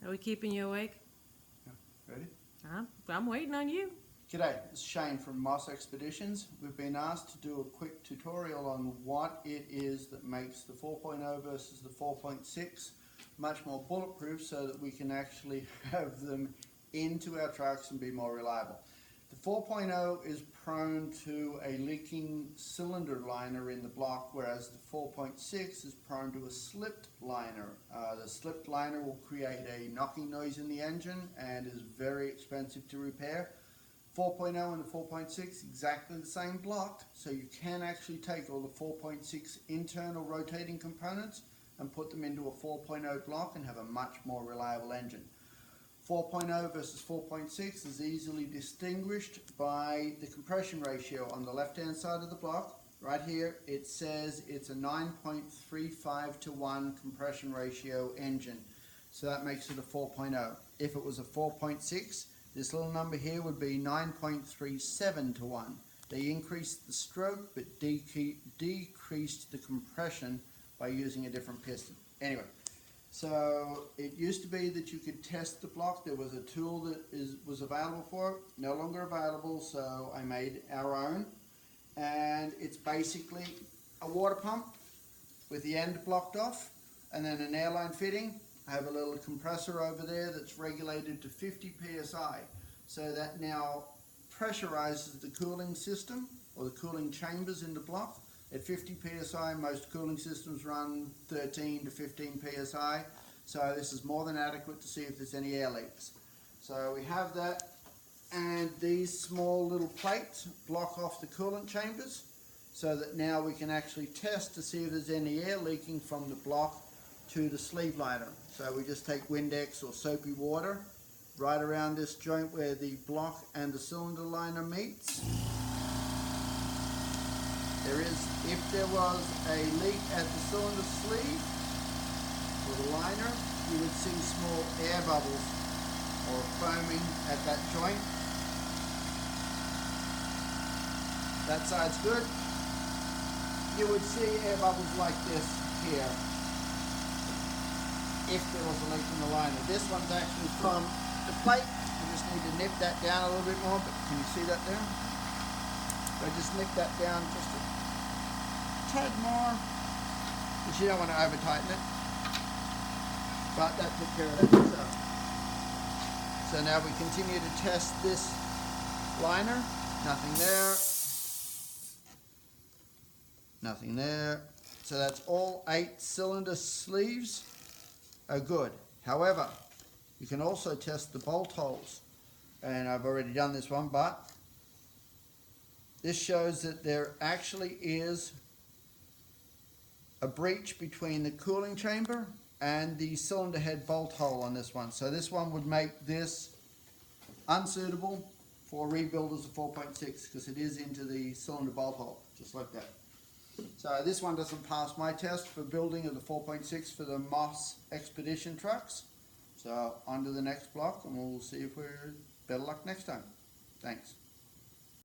Are we keeping you awake? Yeah. Ready? I'm waiting on you. G'day, this is Shane from Moss Expeditions. We've been asked to do a quick tutorial on what it is that makes the 4.0 versus the 4.6 much more bulletproof so that we can actually have them into our trucks and be more reliable. The 4.0 is prone to a leaking cylinder liner in the block, whereas the 4.6 is prone to a slipped liner. The slipped liner will create a knocking noise in the engine and is very expensive to repair. 4.0 and the 4.6 exactly the same block, so you can actually take all the 4.6 internal rotating components and put them into a 4.0 block and have a much more reliable engine. 4.0 versus 4.6 is easily distinguished by the compression ratio on the left hand side of the block. Right here it says it's a 9.35 to 1 compression ratio engine, so that makes it a 4.0. If it was a 4.6, this little number here would be 9.37 to 1. They increased the stroke but decreased the compression by using a different piston. Anyway, so it used to be that you could test the block. There was a tool that was available for it, no longer available, so I made our own. And it's basically a water pump with the end blocked off and then an airline fitting. I have a little compressor over there that's regulated to 50 psi, so that now pressurizes the cooling system or the cooling chambers in the block. At 50 psi, most cooling systems run 13 to 15 psi, so this is more than adequate to see if there's any air leaks. So we have that, and these small little plates block off the coolant chambers so that now we can actually test to see if there's any air leaking from the block to the sleeve liner. So we just take Windex or soapy water right around this joint where the block and the cylinder liner meets. If there was a leak at the cylinder sleeve or the liner, you would see small air bubbles or foaming at that joint. That side's good. You would see air bubbles like this here if there was a leak in the liner. This one's actually from the plate. We just need to nip that down a little bit more, but can you see that there? So just nip that down just a tad more, because you don't want to over tighten it, but that took care of that. So now we continue to test this liner. Nothing there, nothing there. So that's all 8 cylinder sleeves are good. However, you can also test the bolt holes, and I've already done this one, but this shows that there actually is a breach between the cooling chamber and the cylinder head bolt hole on this one. So this one would make this unsuitable for rebuild as a 4.6 because it is into the cylinder bolt hole, just like that. So this one doesn't pass my test for building of the 4.6 for the Moss Expedition trucks. So on to the next block and we'll see if we're better luck next time. Thanks.